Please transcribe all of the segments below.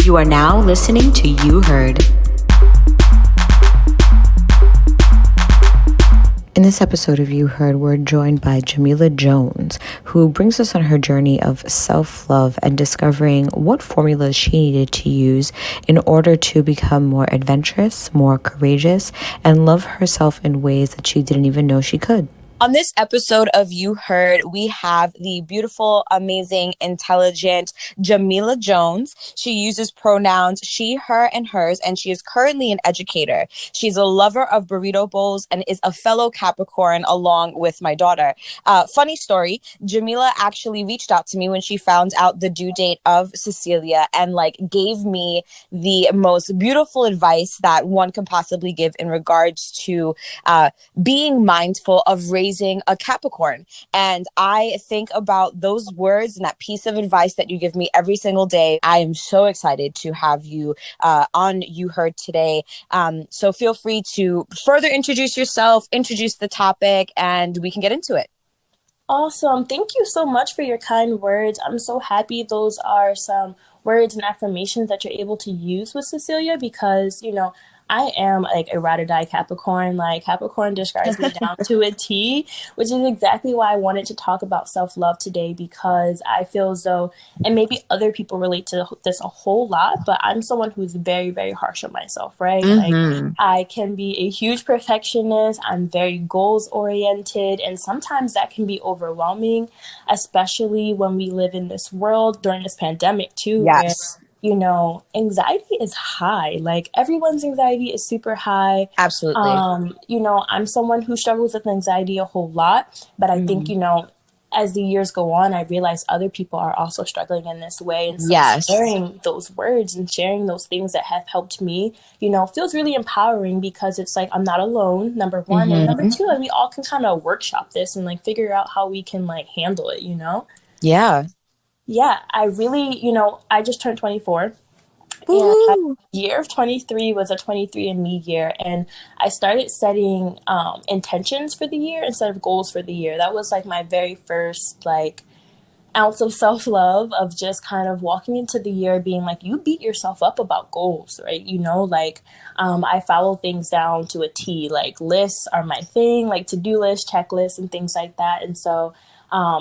You are now listening to You Heard. In this episode of You Heard, we're joined by Jamilah Jones, who brings us on her journey of self-love and discovering what formulas she needed to use in order to become more adventurous, more courageous, and love herself in ways that she didn't even know she could. On this episode of You Heard, we have the beautiful, amazing, intelligent Jamilah Jones. She uses pronouns she, her, and hers, and she is currently an educator. She's a lover of burrito bowls and is a fellow Capricorn along with my daughter. Funny story, Jamilah actually reached out to me when she found out the due date of Cecilia and gave me the most beautiful advice that one can possibly give in regards to being mindful of raising a Capricorn. And I think about those words and that piece of advice that you give me every single day. I am so excited to have you on You Heard today. So feel free to further introduce yourself, introduce the topic, and we can get into it. Awesome. Thank you so much for your kind words. I'm so happy those are some words and affirmations that you're able to use with Cecilia because, I am a ride or die Capricorn. Capricorn describes me down to a T, which is exactly why I wanted to talk about self-love today because I feel as though, and maybe other people relate to this a whole lot, but I'm someone who's very, very harsh on myself, right? Mm-hmm. I can be a huge perfectionist. I'm very goals oriented. And sometimes that can be overwhelming, especially when we live in this world during this pandemic too. Yes. Where, anxiety is high. Everyone's anxiety is super high. Absolutely. I'm someone who struggles with anxiety a whole lot, but I think, as the years go on, I realize other people are also struggling in this way. And so sharing those words and sharing those things that have helped me, feels really empowering because it's I'm not alone, number one. And number two, we all can kind of workshop this and figure out how we can handle it, Yeah. Yeah, I really, I just turned 24. Woo-hoo. And the year of 23 was a 23andMe year. And I started setting intentions for the year instead of goals for the year. That was my very first ounce of self-love of just kind of walking into the year being you beat yourself up about goals, right? I follow things down to a T. Lists are my thing, to-do lists, checklists, and things like that. And so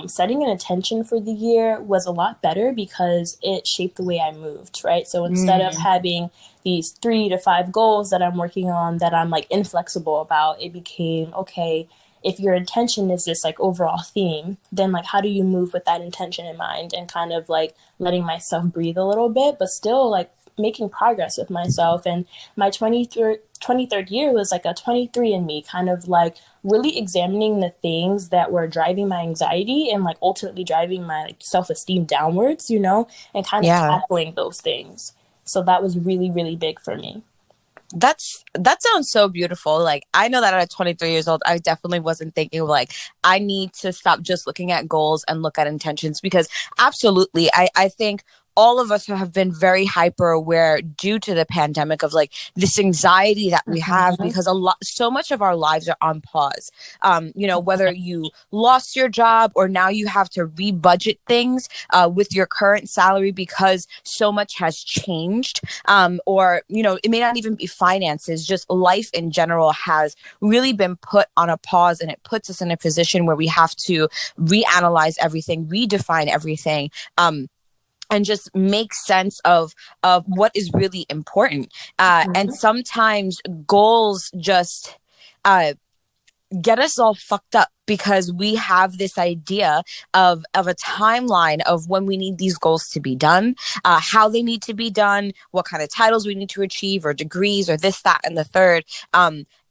setting an intention for the year was a lot better because it shaped the way I moved, right? So instead of having these 3 to 5 goals that I'm working on that I'm inflexible about, it became, okay, if your intention is this overall theme, then how do you move with that intention in mind and kind of letting myself breathe a little bit, but still making progress with myself. And my 23rd year was a 23andMe, kind of really examining the things that were driving my anxiety and ultimately driving my self-esteem downwards, and kind of tackling those things. So that was really, really big for me. That sounds so beautiful. I know that at 23 years old, I definitely wasn't thinking I need to stop just looking at goals and look at intentions because absolutely, I think all of us have been very hyper aware due to the pandemic of this anxiety that we have because so much of our lives are on pause. Whether you lost your job or now you have to rebudget things with your current salary because so much has changed, or it may not even be finances, just life in general has really been put on a pause, and it puts us in a position where we have to reanalyze everything, redefine everything. And just make sense of what is really important. And sometimes goals just get us all fucked up because we have this idea of a timeline of when we need these goals to be done, how they need to be done, what kind of titles we need to achieve or degrees or this, that, and the third.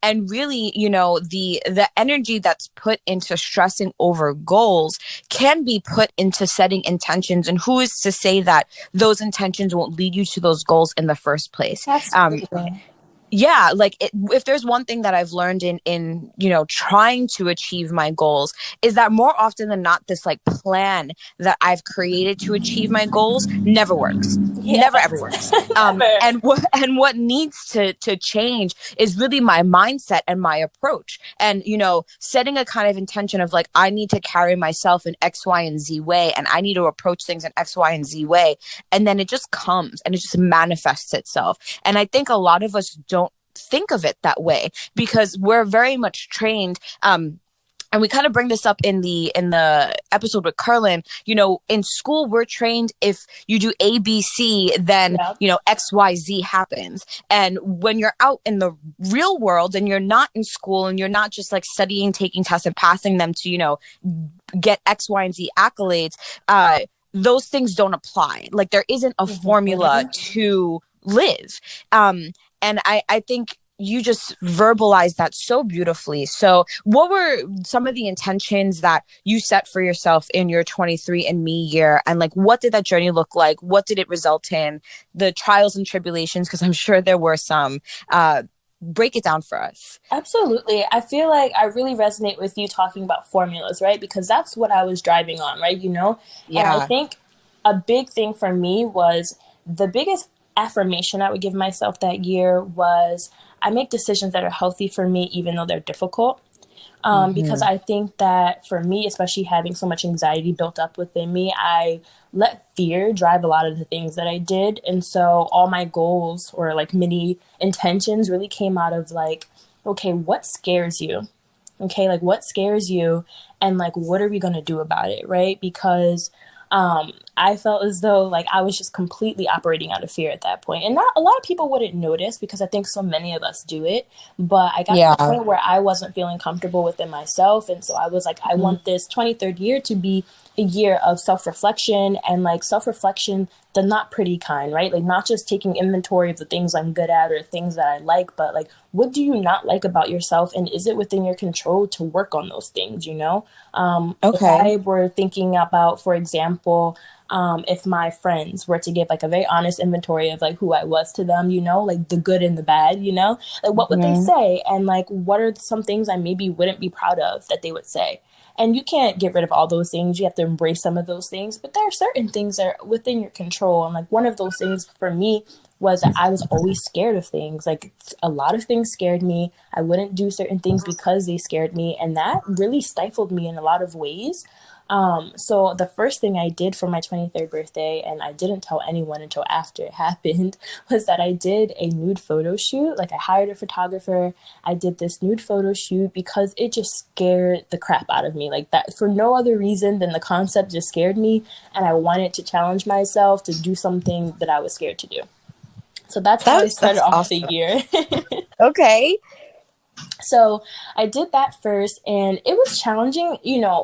And really, the energy that's put into stressing over goals can be put into setting intentions. And who is to say that those intentions won't lead you to those goals in the first place? Absolutely. yeah, like if there's one thing that I've learned in trying to achieve my goals, is that more often than not, this like plan that I've created to achieve my goals never works, never ever Yes. works. Never. And what needs to change is really my mindset and my approach, and setting a kind of intention of like, I need to carry myself in X, Y, and Z way, and I need to approach things in X, Y, and Z way, and then it just comes and it just manifests itself. And I think a lot of us don't think of it that way because we're very much trained, and we kind of bring this up in the episode with Curlin. In school we're trained, if you do ABC, then Yeah. XYZ happens. And when you're out in the real world and you're not in school and you're not just like studying, taking tests and passing them to get X, Y, and Z accolades, those things don't apply. Like, there isn't a formula Mm-hmm. to live. And I think you just verbalized that so beautifully. So what were some of the intentions that you set for yourself in your 23andMe year? And like, what did that journey look like? What did it result in? The trials and tribulations, because I'm sure there were some. Break it down for us. Absolutely. I feel like I really resonate with you talking about formulas, right? Because that's what I was driving on, right? And I Yeah. think a big thing for me was the biggest affirmation I would give myself that year was I make decisions that are healthy for me, even though they're difficult. Because Mm-hmm. I think that for me, especially having so much anxiety built up within me, I let fear drive a lot of the things that I did. And so all my goals or like mini intentions really came out of like, okay, what scares you? Okay, like what scares you? And like, what are we going to do about it? Right? Because I felt as though like I was just completely operating out of fear at that point. And not a lot of people wouldn't notice because I think so many of us do it. But I got to the Yeah. point where I wasn't feeling comfortable within myself. And so I was like, I want this 23rd year to be a year of self-reflection, and like self-reflection, the not pretty kind, right? Like not just taking inventory of the things I'm good at or things that I like, but like, what do you not like about yourself? And is it within your control to work on those things? If Okay. I were thinking about, for example, if my friends were to give like a very honest inventory of like who I was to them, like the good and the bad, like what would they Mm-hmm. say? And like, what are some things I maybe wouldn't be proud of that they would say? And you can't get rid of all those things. You have to embrace some of those things, but there are certain things that are within your control. And like one of those things for me was that I was always scared of things. Like a lot of things scared me. I wouldn't do certain things because they scared me. And that really stifled me in a lot of ways. So the first thing I did for my 23rd birthday, and I didn't tell anyone until after it happened, was that I did a nude photo shoot. Like I hired a photographer. I did this nude photo shoot because it just scared the crap out of me. Like that for no other reason than the concept just scared me. And I wanted to challenge myself to do something that I was scared to do. So that's how I started That's off the awesome. year. Okay. So I did that first, and it was challenging,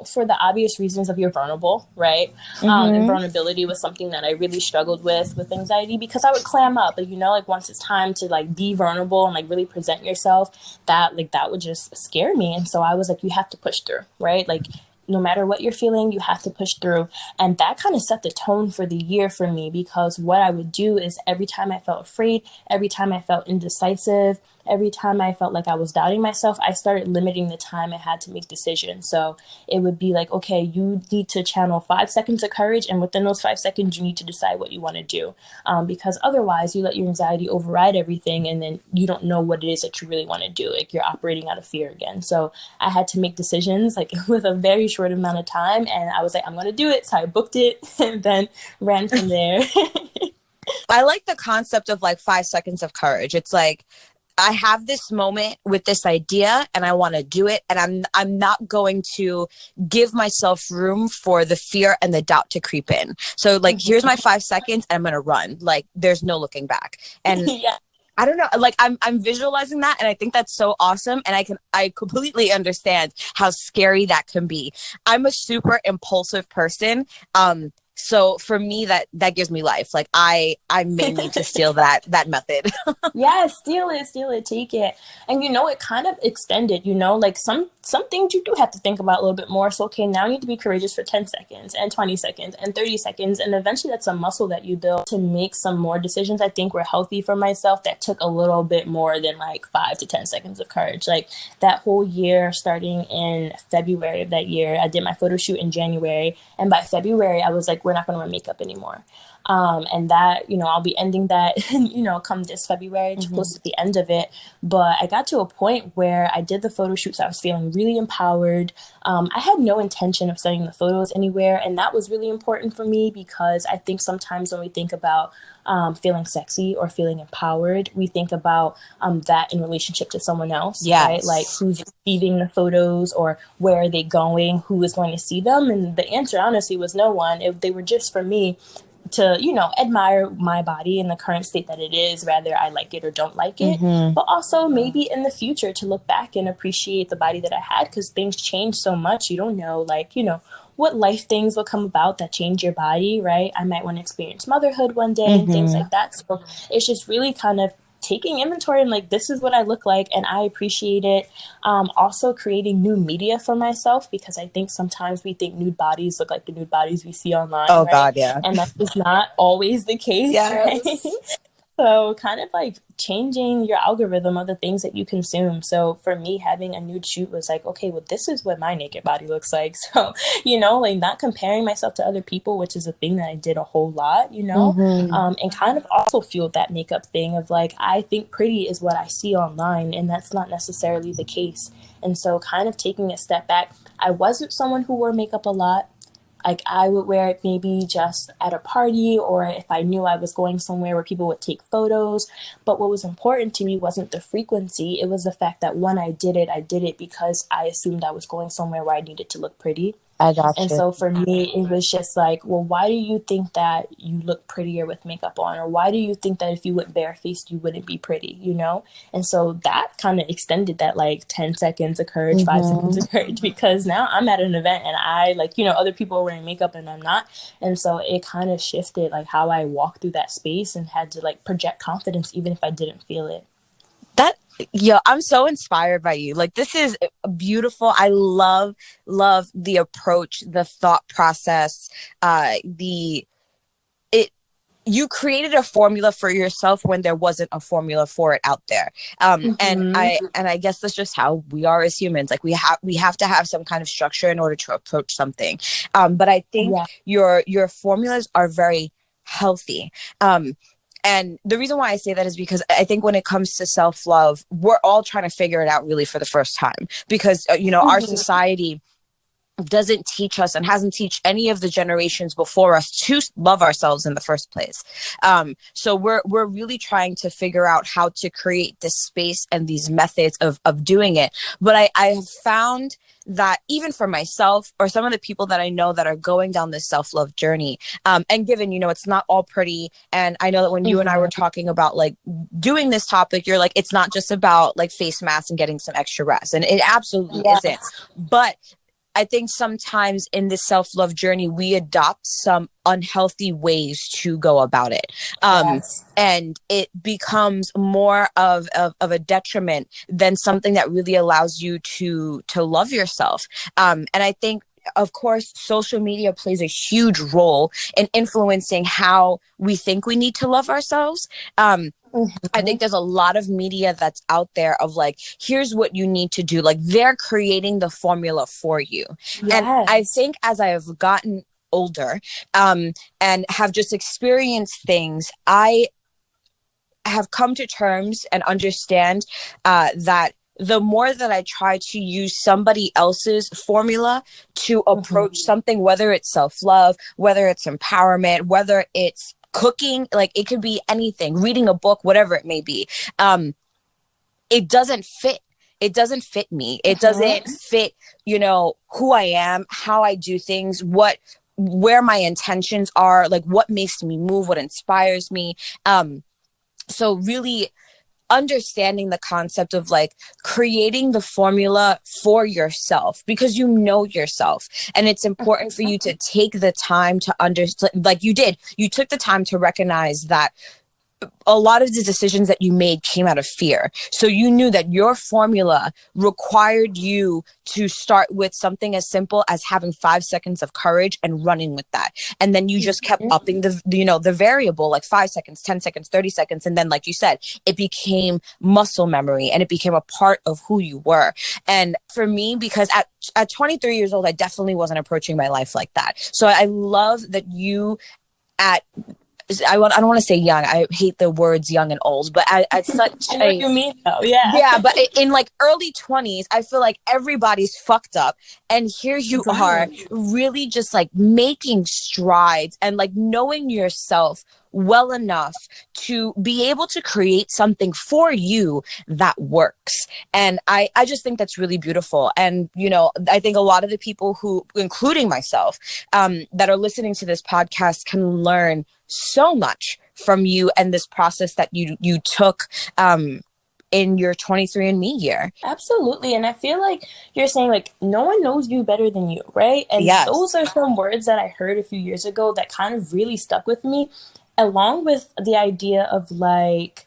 for the obvious reasons of you're vulnerable, right? And Mm-hmm. vulnerability was something that I really struggled with anxiety, because I would clam up, like once it's time to like be vulnerable and like really present yourself, that would just scare me. And so I was like, you have to push through, right? Like no matter what you're feeling, you have to push through. And that kind of set the tone for the year for me, because what I would do is every time I felt afraid, every time I felt indecisive, every time I felt like I was doubting myself, I started limiting the time I had to make decisions. So it would be like, okay, you need to channel 5 seconds of courage, and within those 5 seconds, you need to decide what you want to do. Because otherwise, you let your anxiety override everything, and then you don't know what it is that you really want to do. Like you're operating out of fear again. So I had to make decisions like with a very short amount of time, and I was like, I'm going to do it. So I booked it and then ran from there. I like the concept of like 5 seconds of courage. It's like, I have this moment with this idea and I want to do it, and I'm not going to give myself room for the fear and the doubt to creep in. So like, here's my 5 seconds and I'm going to run. Like there's no looking back. And Yeah. I don't know, like I'm visualizing that, and I think that's so awesome, and I completely understand how scary that can be. I'm a super impulsive person. So for me, that gives me life. Like I may need to steal that method. Yeah, steal it, take it. And it kind of extended, like some some things you do have to think about a little bit more. So, okay, now I need to be courageous for 10 seconds and 20 seconds and 30 seconds. And eventually that's a muscle that you build to make some more decisions I think were healthy for myself that took a little bit more than like 5 to 10 seconds of courage. Like that whole year, starting in February of that year, I did my photo shoot in January. And by February, I was like, we're not going to wear makeup anymore. And that, I'll be ending that, come this February, close to the end of it. But I got to a point where I did the photo shoots. I was feeling really empowered. I had no intention of sending the photos anywhere. And that was really important for me because I think sometimes when we think about feeling sexy or feeling empowered, we think about that in relationship to someone else, right? Like who's receiving the photos or where are they going, who is going to see them? And the answer honestly was no one. They were just for me to, admire my body in the current state that it is, whether I like it or don't like it, but also maybe in the future to look back and appreciate the body that I had because things change so much. You don't know, what life things will come about that change your body, right? I might want to experience motherhood one day and things like that. So it's just really kind of taking inventory and like, this is what I look like and I appreciate it. Also creating new media for myself because I think sometimes we think nude bodies look like the nude bodies we see online. Oh, right? God, yeah. And that's just not always the case, right? So kind of like changing your algorithm of the things that you consume. So for me, having a nude shoot was like, okay, well, this is what my naked body looks like. So, like not comparing myself to other people, which is a thing that I did a whole lot, and kind of also fueled that makeup thing of like, I think pretty is what I see online, and that's not necessarily the case. And so kind of taking a step back, I wasn't someone who wore makeup a lot. Like I would wear it maybe just at a party or if I knew I was going somewhere where people would take photos. But what was important to me wasn't the frequency. It was the fact that when I did it because I assumed I was going somewhere where I needed to look pretty. I got you. And so for me, it was just like, well, why do you think that you look prettier with makeup on? Or why do you think that if you went barefaced, you wouldn't be pretty, And so that kind of extended that like 10 seconds of courage, 5 seconds of courage, because now I'm at an event and I other people are wearing makeup and I'm not. And so it kind of shifted like how I walked through that space and had to like project confidence, even if I didn't feel it. I'm so inspired by you. Like, this is beautiful. I love the approach, the thought process, you created a formula for yourself when there wasn't a formula for it out there. And I guess that's just how we are as humans. Like we have to have some kind of structure in order to approach something. But I think your formulas are very healthy. And the reason why I say that is because I think when it comes to self-love, we're all trying to figure it out really for the first time because, our society doesn't teach us and hasn't teach any of the generations before us to love ourselves in the first place. So we're really trying to figure out how to create this space and these methods of doing it. But I have found that even for myself or some of the people that I know that are going down this self-love journey, and given, it's not all pretty. And I know that when you and I were talking about like doing this topic, you're like, it's not just about like face masks and getting some extra rest. And it absolutely isn't. But I think sometimes in this self-love journey, we adopt some unhealthy ways to go about it. And it becomes more of a detriment than something that really allows you to love yourself. And I think, of course, social media plays a huge role in influencing how we think we need to love ourselves. I think there's a lot of media that's out there of like, here's what you need to do. Like they're creating the formula for you. And I think as I have gotten older, and have just experienced things, I have come to terms and understand that the more that I try to use somebody else's formula to approach something, whether it's self-love, whether it's empowerment, whether it's cooking, like it could be anything, reading a book, whatever it may be, it doesn't fit. It doesn't fit me. It doesn't fit, who I am, how I do things, where my intentions are, like what makes me move, what inspires me. So really understanding the concept of like creating the formula for yourself because you know yourself, and it's important for you to take the time to understand, like you took the time to recognize that a lot of the decisions that you made came out of fear. So you knew that your formula required you to start with something as simple as having 5 seconds of courage and running with that. And then you just kept upping the variable, like 5 seconds, 10 seconds, 30 seconds. And then, like you said, it became muscle memory and it became a part of who you were. And for me, because at 23 years old, I definitely wasn't approaching my life like that. So I love that you at I don't want to say young. I hate the words young and old, but at such I know what you mean though. Yeah. yeah, but in like early 20s, I feel like everybody's fucked up. And here you are really just like making strides and like knowing yourself well enough to be able to create something for you that works. And I just think that's really beautiful. And, you know, I think a lot of the people who, including myself, that are listening to this podcast can learn so much from you and this process that you took in your 23andMe year. Absolutely. And I feel like you're saying like no one knows you better than you, right? And Yes. those are some words that I heard a few years ago that kind of really stuck with me, along with the idea of like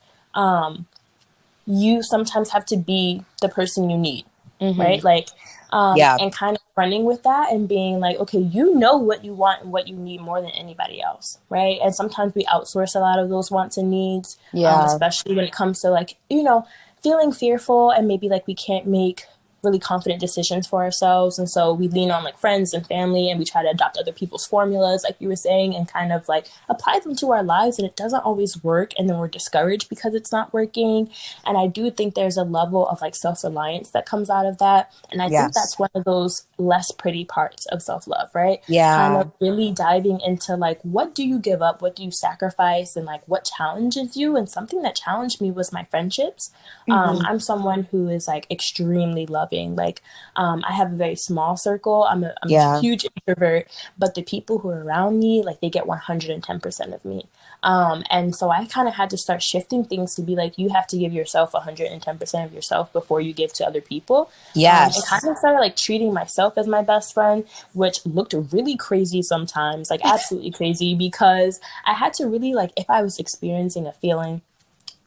you sometimes have to be the person you need, right? Like and kind of running with that and being like, okay, you know what you want and what you need more than anybody else, right? And sometimes we outsource a lot of those wants and needs, especially when it comes to like, you know, feeling fearful and maybe like we can't make really confident decisions for ourselves. And so we lean on like friends and family and we try to adopt other people's formulas, like you were saying, and kind of like apply them to our lives. And it doesn't always work. And then we're discouraged because it's not working. And I do think there's a level of like self-reliance that comes out of that. And I think that's one of those less pretty parts of self-love, right? Yeah. Kind of really diving into like, what do you give up? What do you sacrifice? And like, what challenges you? And something that challenged me was my friendships. I'm someone who is like extremely loving. Like, I have a very small circle. I'm a huge introvert, but the people who are around me, like they get 110% of me. And so I kind of had to start shifting things to be like, you have to give yourself 110% of yourself before you give to other people. Yes. And kind of started like treating myself as my best friend, which looked really crazy sometimes, like absolutely crazy, because I had to really like, if I was experiencing a feeling,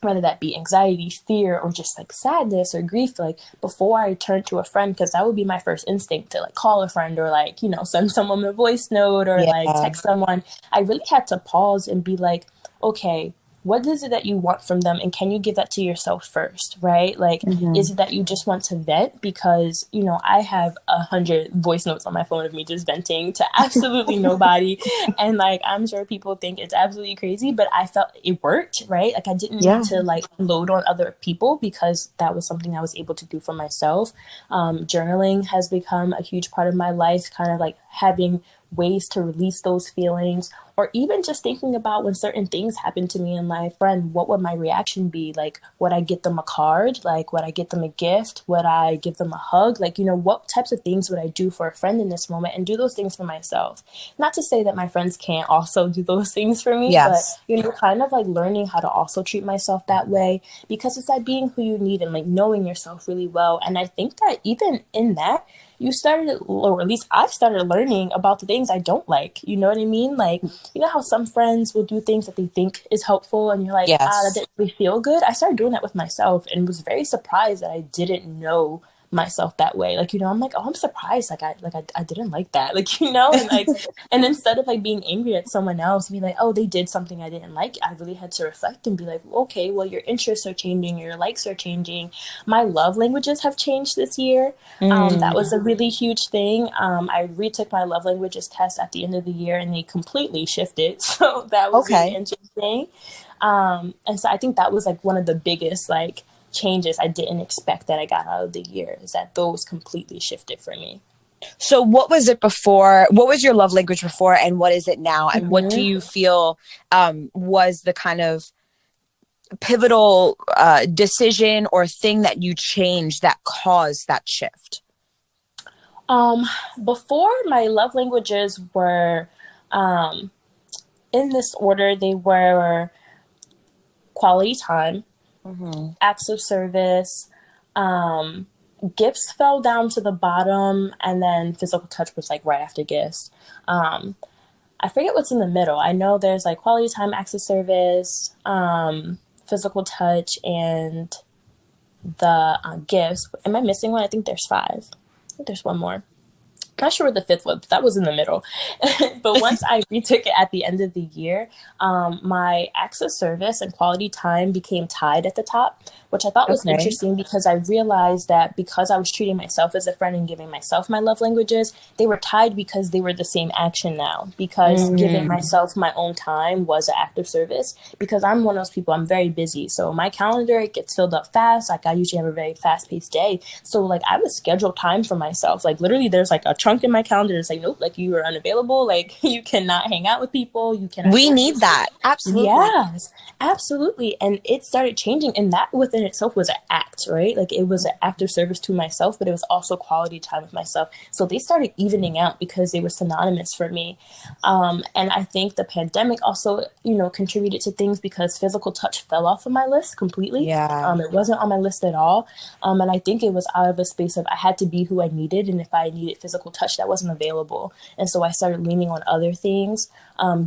whether that be anxiety, fear, or just like sadness or grief, like before I turn to a friend, because that would be my first instinct to like call a friend or like, you know, send someone a voice note or like text someone. I really had to pause and be like, okay, what is it that you want from them? And can you give that to yourself first, right? Like, is it that you just want to vent? Because, you know, I have 100 voice notes on my phone of me just venting to absolutely nobody. And like, I'm sure people think it's absolutely crazy, but I felt it worked, right? Like I didn't need to like load on other people because that was something I was able to do for myself. Journaling has become a huge part of my life, kind of like having ways to release those feelings, or even just thinking about when certain things happen to me in life, friend, what would my reaction be? Like, would I get them a card? Like, would I get them a gift? Would I give them a hug? Like, you know, what types of things would I do for a friend in this moment, and do those things for myself? Not to say that my friends can't also do those things for me, but, you know, kind of like learning how to also treat myself that way, because it's like being who you need and like knowing yourself really well. And I think that even in that, you started, or at least I started learning about the things I don't like. You know what I mean? Like, you know how some friends will do things that they think is helpful and you're like, that didn't really feel good. I started doing that with myself and was very surprised that I didn't know myself that way. Like, you know, I'm like, oh, I'm surprised. Like I didn't like that. Like, you know, and like, and instead of like being angry at someone else, be like, oh, they did something I didn't like, I really had to reflect and be like, okay, well, your interests are changing, your likes are changing. My love languages have changed this year. That was a really huge thing. I retook my love languages test at the end of the year and they completely shifted. So that was really interesting. And so I think that was like one of the biggest like changes I didn't expect that I got out of the year, is that those completely shifted for me. So what was it before? What was your love language before and what is it now? And what do you feel was the kind of pivotal decision or thing that you changed that caused that shift? Before, my love languages were in this order. They were quality time, acts of service, gifts fell down to the bottom, and then physical touch was like right after gifts. I forget what's in the middle. I know there's like quality time, acts of service, physical touch, and the gifts. Am I missing one? I think there's five. I think there's one more. Not sure what the fifth was. That was in the middle. But once I retook it at the end of the year, my access service and quality time became tied at the top, which I thought was Okay. interesting because I realized that because I was treating myself as a friend and giving myself my love languages, they were tied because they were the same action now. Because giving Mm. myself my own time was an act of service. Because I'm one of those people, I'm very busy. So my calendar, it gets filled up fast. Like I usually have a very fast paced day. So like I would schedule time for myself. Like literally there's like a chunk in my calendar that's like, nope, like you are unavailable. Like you cannot hang out with people. You cannot We go need places. that. Absolutely. Yes, absolutely. And it started changing. And that within itself was an act, right? Like it was an act of service to myself, but it was also quality time with myself. So they started evening out because they were synonymous for me. And I think the pandemic also, contributed to things because physical touch fell off of my list completely. Yeah. It wasn't on my list at all. And I think it was out of a space of I had to be who I needed. And if I needed physical touch, that wasn't available. And so I started leaning on other things.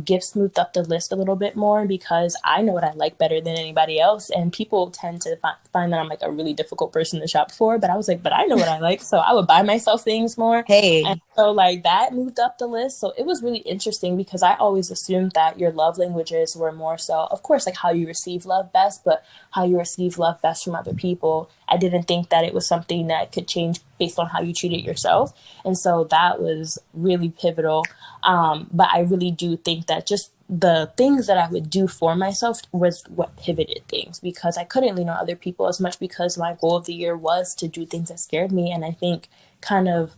Gifts moved up the list a little bit more because I know what I like better than anybody else. And people tend to find that I'm like a really difficult person to shop for. But I was like, but I know what I like. So I would buy myself things more. And Hey. so like that moved up the list. So it was really interesting because I always assumed that your love languages were more so, of course, like how you receive love best, but how you receive love best from other people. I didn't think that it was something that could change based on how you treated yourself. And so that was really pivotal. But I really do think that just the things that I would do for myself was what pivoted things because I couldn't lean on other people as much because my goal of the year was to do things that scared me. And I think kind of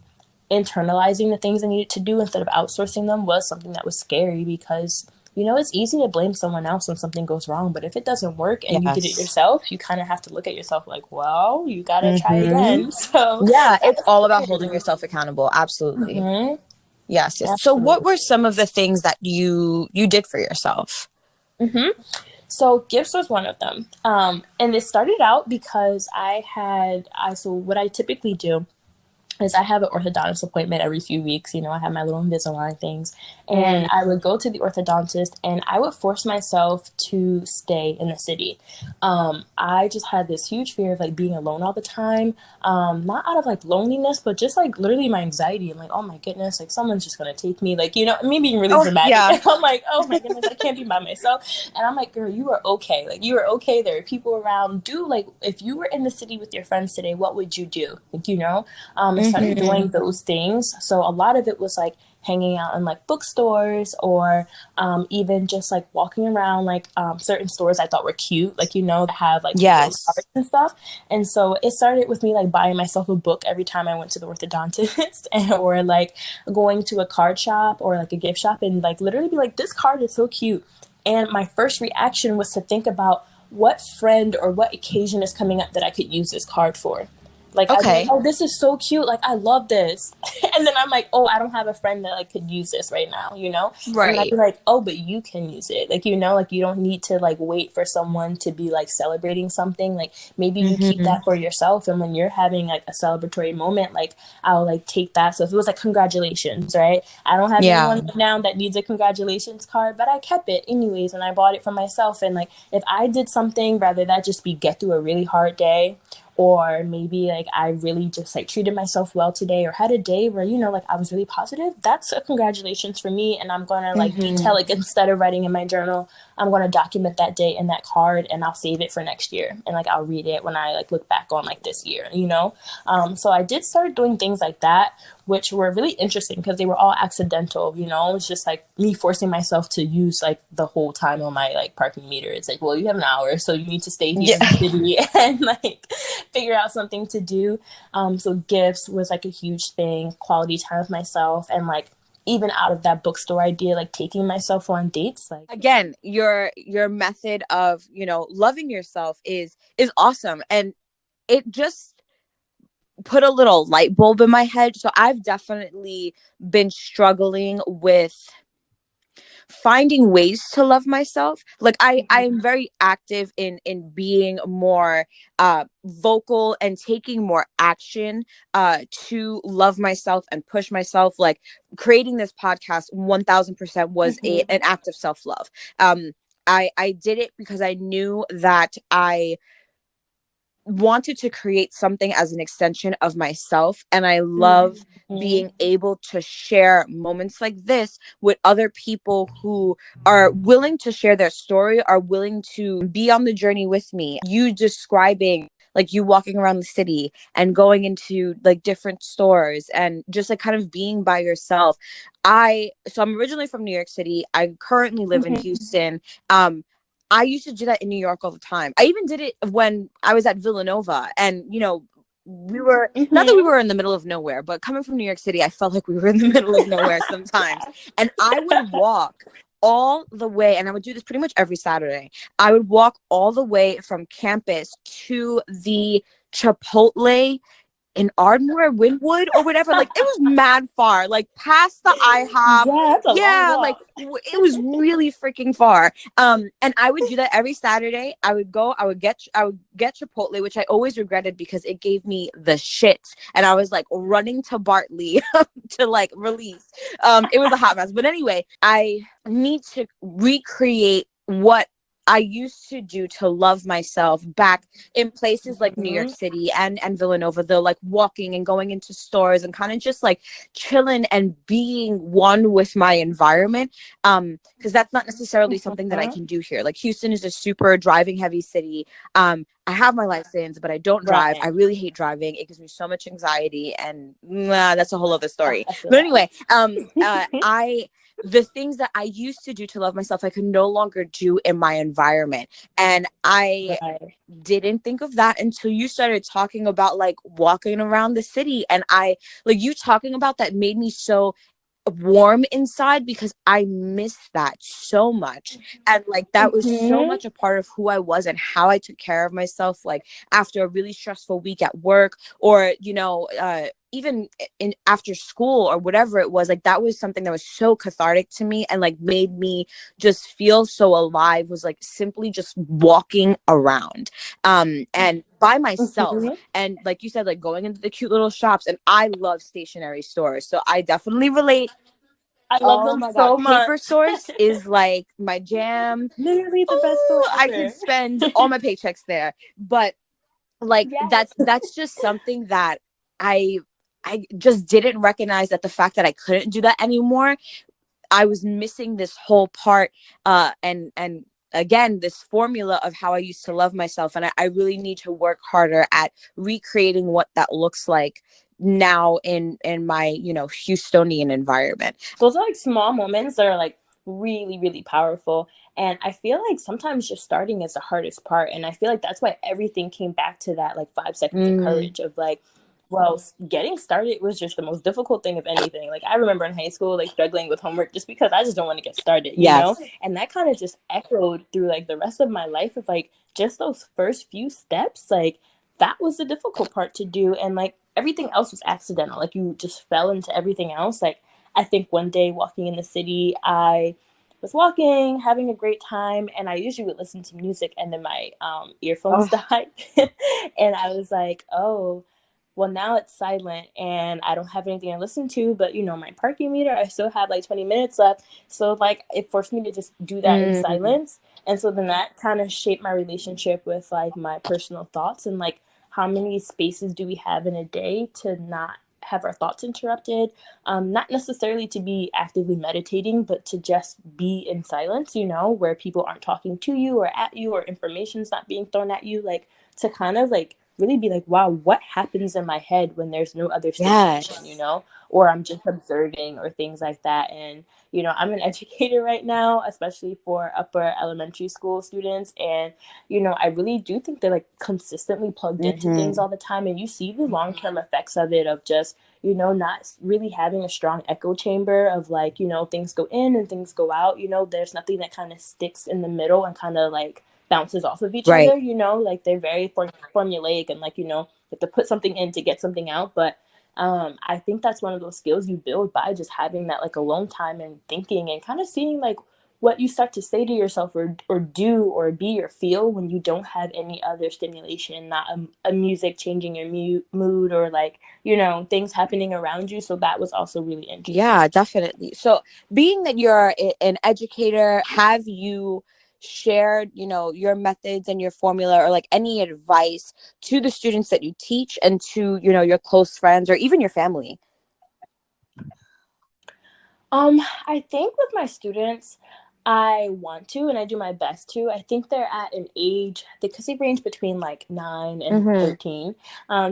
internalizing the things I needed to do instead of outsourcing them was something that was scary because it's easy to blame someone else when something goes wrong, but if it doesn't work and you did it Yes. yourself, you kind of have to look at yourself like, well, you got to try Mm-hmm. again. So Yeah, it's that's all about holding scary. yourself accountable. Absolutely. Mm-hmm. Yes, yes. So what Absolutely. were some of the things that you did for yourself? Mm-hmm. So gifts was one of them. And it started out because so what I typically do is I have an orthodontist appointment every few weeks. I have my little Invisalign things. And Mm. I would go to the orthodontist and I would force myself to stay in the city. I just had this huge fear of like being alone all the time. Not out of like loneliness, but just like literally my anxiety. I'm like, oh my goodness, like someone's just gonna take me. Like, me being really Oh, dramatic. yeah. And I'm like, oh my goodness, I can't be by myself. And I'm like, girl, you are okay. Like you are okay. There are people around. Like if you were in the city with your friends today, what would you do? Like, and started Mm-hmm. doing those things. So a lot of it was like hanging out in like bookstores or even just like walking around like certain stores I thought were cute, like that have like cute little Yes. cards and stuff. And so it started with me like buying myself a book every time I went to the orthodontist and, or like going to a card shop or like a gift shop and like literally be like, this card is so cute. And my first reaction was to think about what friend or what occasion is coming up that I could use this card for. Like I'd be like, Okay. oh, this is so cute. Like I love this. And then I'm like, oh, I don't have a friend that like could use this right now. And then I'd Right. be like, oh, but you can use it. Like, like you don't need to like wait for someone to be like celebrating something. Like maybe you keep Mm-hmm. that for yourself. And when you're having like a celebratory moment, like I'll like take that. So if it was like congratulations, right? I don't have Yeah. anyone right now that needs a congratulations card, but I kept it anyways and I bought it for myself. And like if I did something, rather that just be get through a really hard day or maybe like I really just like treated myself well today or had a day where like I was really positive, that's a congratulations for me. And I'm gonna like detail, Mm-hmm. like instead of writing in my journal, I'm gonna document that day in that card and I'll save it for next year and like I'll read it when I like look back on like this year. So I did start doing things like that, which were really interesting because they were all accidental. It was just like me forcing myself to use like the whole time on my like parking meter. It's like, well, you have an hour, so you need to stay here Yeah. in the city and like figure out something to do. So gifts was like a huge thing, quality time with myself, and like even out of that bookstore idea, like taking myself on dates, like Again, your method of, loving yourself is awesome. And it just put a little light bulb in my head. So I've definitely been struggling with finding ways to love myself. Like I'm very active in being more vocal and taking more action to love myself and push myself. Like creating this podcast 1000% was an act of self-love. I did it because I knew that I wanted to create something as an extension of myself, and I love being able to share moments like this with other people who are willing to share their story, are willing to be on the journey with me. You describing like you walking around the city and going into like different stores and just like kind of being by yourself. I'm originally from New York City. I currently live in Houston. I used to do that in New York all the time. I even did it when I was at Villanova, and we were not that we were in the middle of nowhere, but coming from New York City, I felt like we were in the middle of nowhere sometimes. And I would walk all the way, and I would do this pretty much every Saturday. I would walk all the way from campus to the Chipotle in Ardmore, Wynwood, or whatever. Like it was mad far, like past the IHOP. Yeah, that's a long walk. Like it was really freaking far. And I would do that every Saturday. I would get Chipotle, which I always regretted because it gave me the shits, and I was like running to Bartley to like release. It was a hot mess. But anyway, I need to recreate what I used to do to love myself back in places like New York City and Villanova, though, like walking and going into stores and kind of just like chilling and being one with my environment. Because that's not necessarily something that I can do here. Like Houston is a super driving heavy city. I have my license, but I don't drive. I really hate driving. It gives me so much anxiety, and that's a whole other story. But anyway, the things that I used to do to love myself, I could no longer do in my environment. And I didn't think of that until you started talking about like walking around the city. And you talking about that made me so warm inside, because I miss that so much. And like that was so much a part of who I was and how I took care of myself, like after a really stressful week at work, or even in after school or whatever it was. Like that was something that was so cathartic to me and like made me just feel so alive, was like simply just walking around and by myself. And like you said, like going into the cute little shops, and I love stationery stores, so I definitely relate. I love them so much. Paper Source is like my jam. Literally the best store ever. I could spend all my paychecks there. But like that's just something that I just didn't recognize, that the fact that I couldn't do that anymore, I was missing this whole part, and again, this formula of how I used to love myself. And I really need to work harder at recreating what that looks like now in my Houstonian environment. Those are like small moments that are like really, really powerful. And I feel like sometimes just starting is the hardest part. And I feel like that's why everything came back to that like 5 seconds of courage of like, well, getting started was just the most difficult thing of anything. Like I remember in high school, like struggling with homework just because I just don't want to get started, you know? And that kind of just echoed through like the rest of my life of like just those first few steps. Like that was the difficult part to do. And like everything else was accidental. Like you just fell into everything else. Like I think one day walking in the city, I was walking, having a great time, and I usually would listen to music, and then my earphones died. And I was like, oh, well, now it's silent and I don't have anything to listen to, but my parking meter, I still have like 20 minutes left. So like it forced me to just do that in silence. And so then that kind of shaped my relationship with like my personal thoughts, and like how many spaces do we have in a day to not have our thoughts interrupted, not necessarily to be actively meditating, but to just be in silence, where people aren't talking to you or at you, or information's not being thrown at you, like to kind of like really be like, wow, what happens in my head when there's no other stimulation, or I'm just observing or things like that. And, I'm an educator right now, especially for upper elementary school students. And, I really do think they're like consistently plugged into things all the time. And you see the long-term effects of it, of just, not really having a strong echo chamber of like, things go in and things go out, there's nothing that kind of sticks in the middle and kind of like bounces off of each other, like they're very formulaic, and like, you have to put something in to get something out. But I think that's one of those skills you build by just having that like alone time and thinking and kind of seeing like what you start to say to yourself or do or be or feel when you don't have any other stimulation, not a music changing your mood or like, you know, things happening around you. So that was also really interesting. Yeah, definitely. So, being that you're an educator, have you shared, you know, your methods and your formula or like any advice to the students that you teach and to, you know, your close friends or even your family? I think with my students, I want to and I do my best to. I think they're at an age because they range between like 9 and Mm-hmm. 13.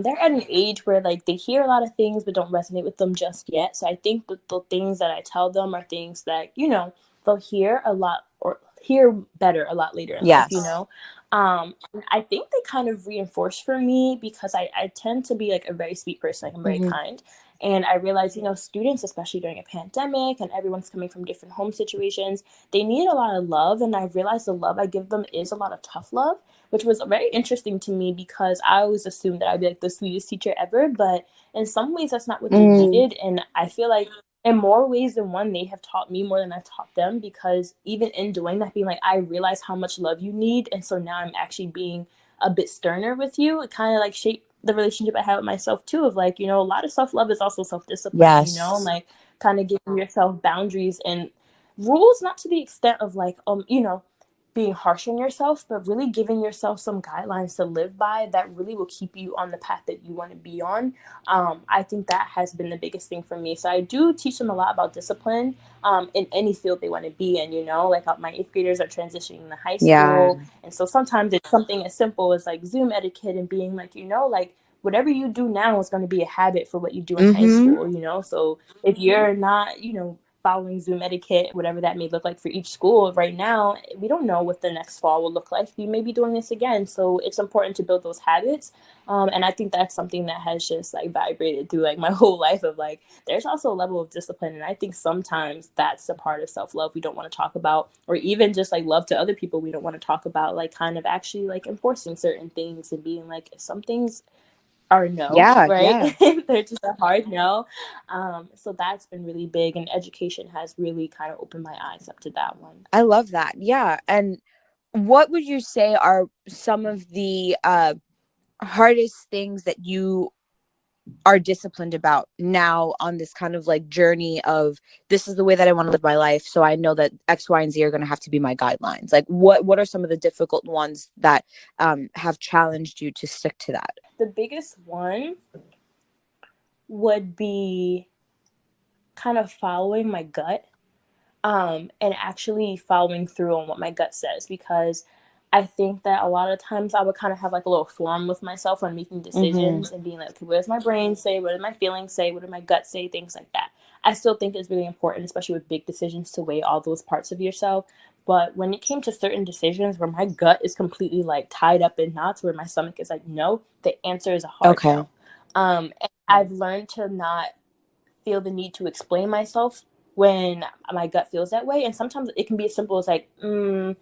They're at an age where like they hear a lot of things but don't resonate with them just yet. So I think that the things that I tell them are things that, you know, they'll hear a lot or hear better a lot later in life, you Yes. know. I think they kind of reinforce for me because I tend to be like a very sweet person. Like I'm very Mm-hmm. kind. And I realized, you know, students, especially during a pandemic and everyone's coming from different home situations, they need a lot of love. And I realized the love I give them is a lot of tough love, which was very interesting to me because I always assumed that I'd be like the sweetest teacher ever. But in some ways, that's not what they Mm, needed. And I feel like in more ways than one, they have taught me more than I've taught them because even in doing that, being like, I realize how much love you need. And so now I'm actually being a bit sterner with you. It kind of like shaped the relationship I have with myself too, of like, you know, a lot of self-love is also self-discipline, you know, yes. like kind of giving yourself boundaries and rules, not to the extent of like, you know, being harsh on yourself, but really giving yourself some guidelines to live by that really will keep you on the path that you want to be on. I think that has been the biggest thing for me. So I do teach them a lot about discipline in any field they want to be in, you know, like my eighth graders are transitioning to high Yeah. school. And so sometimes it's something as simple as like Zoom etiquette and being like, you know, like whatever you do now is going to be a habit for what you do in high Mm-hmm. school, you know? So if you're not, you know, following Zoom etiquette, whatever that may look like for each school right now, we don't know what the next fall will look like. You may be doing this again. So it's important to build those habits. And I think that's something that has just like vibrated through like my whole life of like, there's also a level of discipline. And I think sometimes that's a part of self-love we don't want to talk about, or even just like love to other people we don't want to talk about, like kind of actually like enforcing certain things and being like, some things are no, Yeah. right? Yeah. They're just a hard no. So that's been really big, and education has really kind of opened my eyes up to that one. I love that. Yeah. And what would you say are some of the hardest things that you are disciplined about now on this kind of like journey of this is the way that I want to live my life, so I know that X, Y, and Z are going to have to be my guidelines? Like what are some of the difficult ones that have challenged you to stick to that? The biggest one would be kind of following my gut, and actually following through on what my gut says, because I think that a lot of times I would kind of have like a little forum with myself on making Mm-hmm. decisions and being like, okay, what does my brain say? What do my feelings say? What do my gut say? Things like that. I still think it's really important, especially with big decisions, to weigh all those parts of yourself. But when it came to certain decisions where my gut is completely like tied up in knots, where my stomach is like, no, the answer is a hard Okay. no. And I've learned to not feel the need to explain myself when my gut feels that way. And sometimes it can be as simple as like, I'm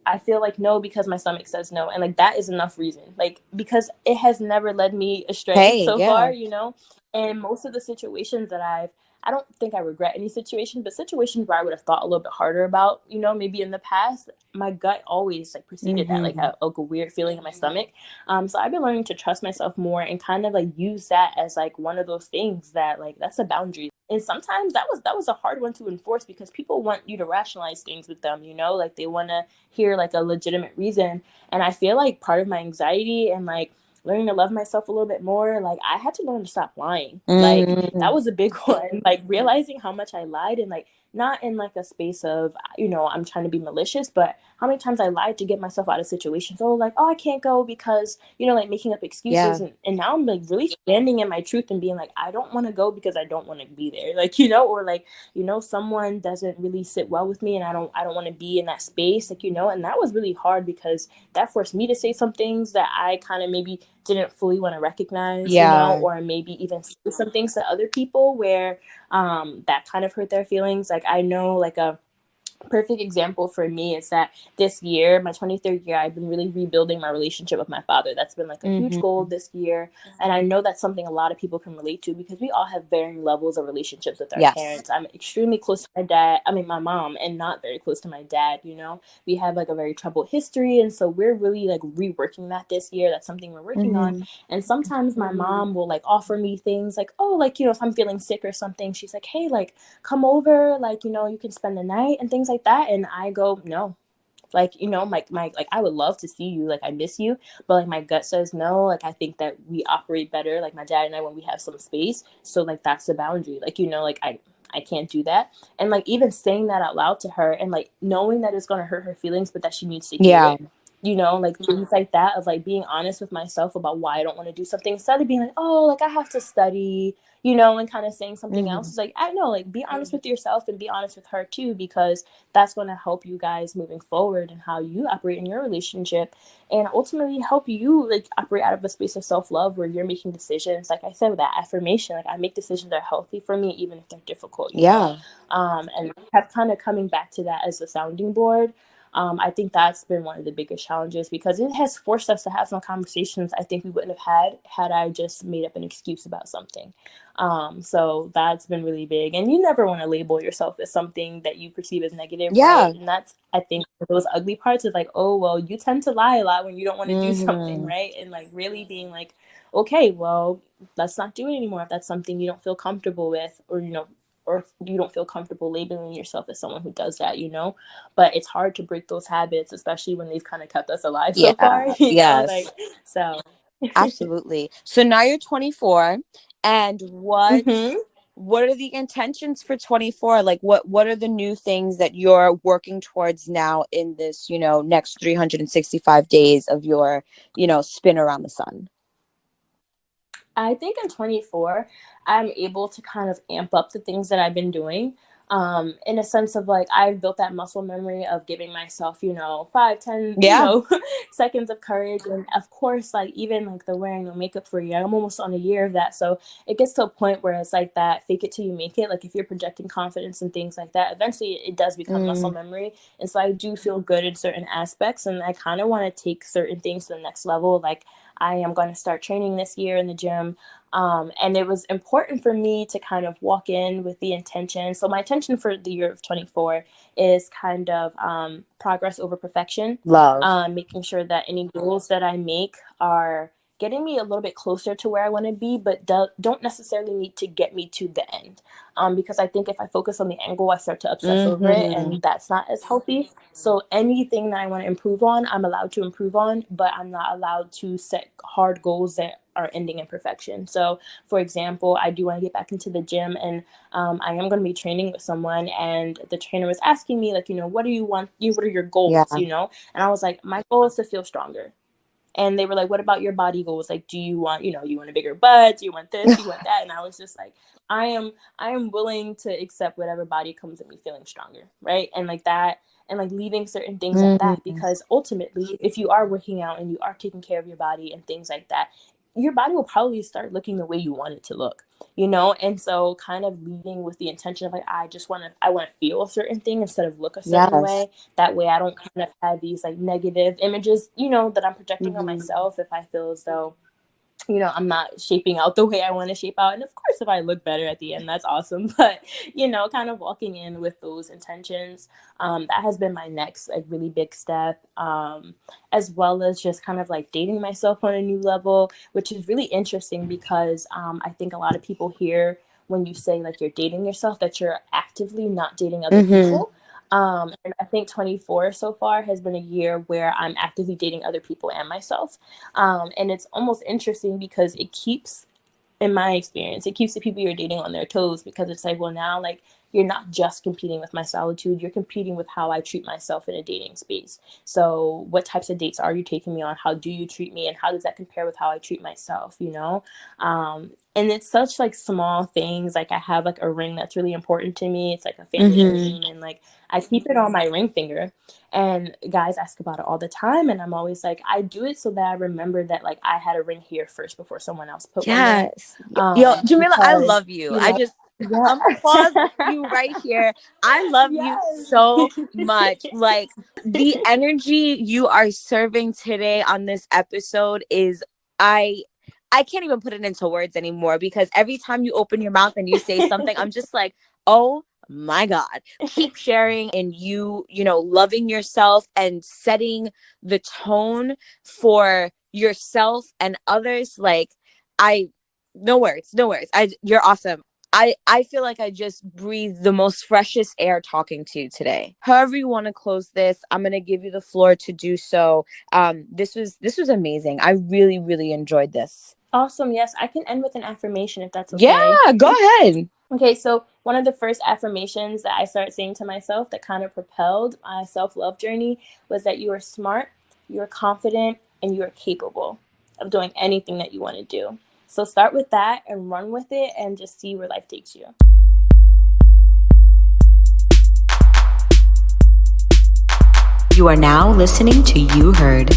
I feel like no because my stomach says no. And like that is enough reason. Like because it has never led me astray Hey, so yeah. far, you know? And most of the situations that I don't think I regret any situations, but situations where I would have thought a little bit harder about, you know, maybe in the past, my gut always like preceded that, like Mm-hmm. a weird feeling in my stomach. So I've been learning to trust myself more and kind of like use that as like one of those things that like that's a boundary. And sometimes that was a hard one to enforce because people want you to rationalize things with them, you know, like they want to hear like a legitimate reason. And I feel like part of my anxiety and like learning to love myself a little bit more, like I had to learn to stop lying. Like Mm-hmm. that was a big one, like realizing how much I lied, and like not in like a space of, you know, I'm trying to be malicious, but how many times I lied to get myself out of situations. Oh, like, oh, I can't go because, you know, like making up excuses. Yeah. And now I'm like really standing in my truth and being like, I don't want to go because I don't want to be there. Like, you know, or like, you know, someone doesn't really sit well with me and I don't want to be in that space. Like, you know, and that was really hard because that forced me to say some things that I kind of maybe didn't fully want to recognize, you know, Yeah. or maybe even say some things to other people where that kind of hurt their feelings. Like I know like a perfect example for me is that this year, my 23rd year, I've been really rebuilding my relationship with my father. That's been like a huge goal Mm-hmm. this year. And I know that's something a lot of people can relate to because we all have varying levels of relationships with our Yes. parents. I'm extremely close to my dad, I mean, my mom, and not very close to my dad, We have like a very troubled history. And so we're really like reworking that this year. That's something we're working on. Mm-hmm. And sometimes my mom will like offer me things like, oh, like, if I'm feeling sick or something, she's like, hey, like, come over, like, you can spend the night and things like that. And I go, no. Like, my like, I would love to see you, like, I miss you, but like my gut says no. Like, I think that we operate better, like my dad and I, when we have some space. So like that's the boundary, like, like I can't do that. And like even saying that out loud to her and like knowing that it's going to hurt her feelings, but that she needs to hear Yeah. it, like things like that, of like being honest with myself about why I don't want to do something, instead of being like, oh, like I have to study, and kind of saying something else. Mm-hmm. It's like, I know, like, be honest with yourself and be honest with her too, because that's going to help you guys moving forward and how you operate in your relationship, and ultimately help you like operate out of a space of self-love where you're making decisions, like I said, with that affirmation, like I make decisions that are healthy for me even if they're difficult. Yeah. And have kind of coming back to that as a sounding board. I think that's been one of the biggest challenges, because it has forced us to have some conversations I think we wouldn't have had I just made up an excuse about something. So that's been really big. And you never want to label yourself as something that you perceive as negative, right? Yeah. And that's, I think, those ugly parts of like, oh, well, you tend to lie a lot when you don't want to do something, Mm-hmm. right? And like really being like, okay, well, let's not do it anymore if that's something you don't feel comfortable with, or you don't feel comfortable labeling yourself as someone who does that, but it's hard to break those habits, especially when they've kind of kept us alive so Yeah. far, like, Yes. so. Absolutely. So now you're 24, and Mm-hmm. what are the intentions for 24? Like what are the new things that you're working towards now in this, next 365 days of your, spin around the sun? I think in 24, I'm able to kind of amp up the things that I've been doing. In a sense of like, I've built that muscle memory of giving myself, 5, 10, Yeah. seconds of courage. And of course, like even like the wearing no makeup for a year, I'm almost on a year of that. So it gets to a point where it's like that fake it till you make it. Like if you're projecting confidence and things like that, eventually it does become muscle Mm, memory. And so I do feel good in certain aspects. And I kind of want to take certain things to the next level. Like I am going to start training this year in the gym. And it was important for me to kind of walk in with the intention. So my intention for the year of 24 is kind of progress over perfection, love. making sure that any goals that I make are getting me a little bit closer to where I want to be, but don't necessarily need to get me to the end. Because I think if I focus on the end goal, I start to obsess over it, Mm-hmm. and that's not as healthy. So anything that I want to improve on, I'm allowed to improve on, but I'm not allowed to set hard goals that are ending in perfection. So, for example, I do want to get back into the gym, and I am going to be training with someone, and the trainer was asking me, like, what do you want? What are your goals? Yeah. And I was like, my goal is to feel stronger. And they were like, what about your body goals? Like, do you want, you want a bigger butt? Do you want this? Do you want that? And I was just like, I am willing to accept whatever body comes at me feeling stronger. Right. And like that, and like leaving certain things at that, Mm-hmm. because ultimately, if you are working out and you are taking care of your body and things like that, your body will probably start looking the way you want it to look, and so kind of leading with the intention of like, I want to feel a certain thing instead of look a certain Yes. way. That way I don't kind of have these like negative images, that I'm projecting on Mm-hmm. myself, if I feel as though, I'm not shaping out the way I want to shape out. And of course, if I look better at the end, that's awesome. But, kind of walking in with those intentions, that has been my next like really big step, as well as just kind of like dating myself on a new level, which is really interesting because I think a lot of people hear when you say like you're dating yourself that you're actively not dating other Mm-hmm. people. And I think 24 so far has been a year where I'm actively dating other people and myself. And it's almost interesting because it keeps, in my experience, it keeps the people you're dating on their toes, because it's like, well, now like you're not just competing with my solitude, you're competing with how I treat myself in a dating space. So what types of dates are you taking me on? How do you treat me? And how does that compare with how I treat myself, and it's such like small things. Like I have like a ring that's really important to me. It's like a family Mm-hmm. heirloom, and like I keep it on my ring finger. And guys ask about it all the time, and I'm always like, I do it so that I remember that like I had a ring here first before someone else put one there. Yes. Yo, Jamila, I Because love you. you know, Yeah. I'm gonna pause you right here. I love you Yes. so much. Like the energy you are serving today on this episode is I I can't even put it into words anymore because every time you open your mouth and you say something, I'm just like, oh my God. Keep sharing and loving yourself and setting the tone for yourself and others. Like I no words, no words. You're awesome. I feel like I just breathe the most freshest air talking to you today. However you want to close this, I'm gonna give you the floor to do so. This was amazing. I really, really enjoyed this. Awesome. Yes, I can end with an affirmation if that's Yeah, okay. go ahead. Okay, so one of the first affirmations that I started saying to myself that kind of propelled my self-love journey was that you are smart, you are confident, and you are capable of doing anything that you want to do. So start with that and run with it and just see where life takes you. You are now listening to You Heard.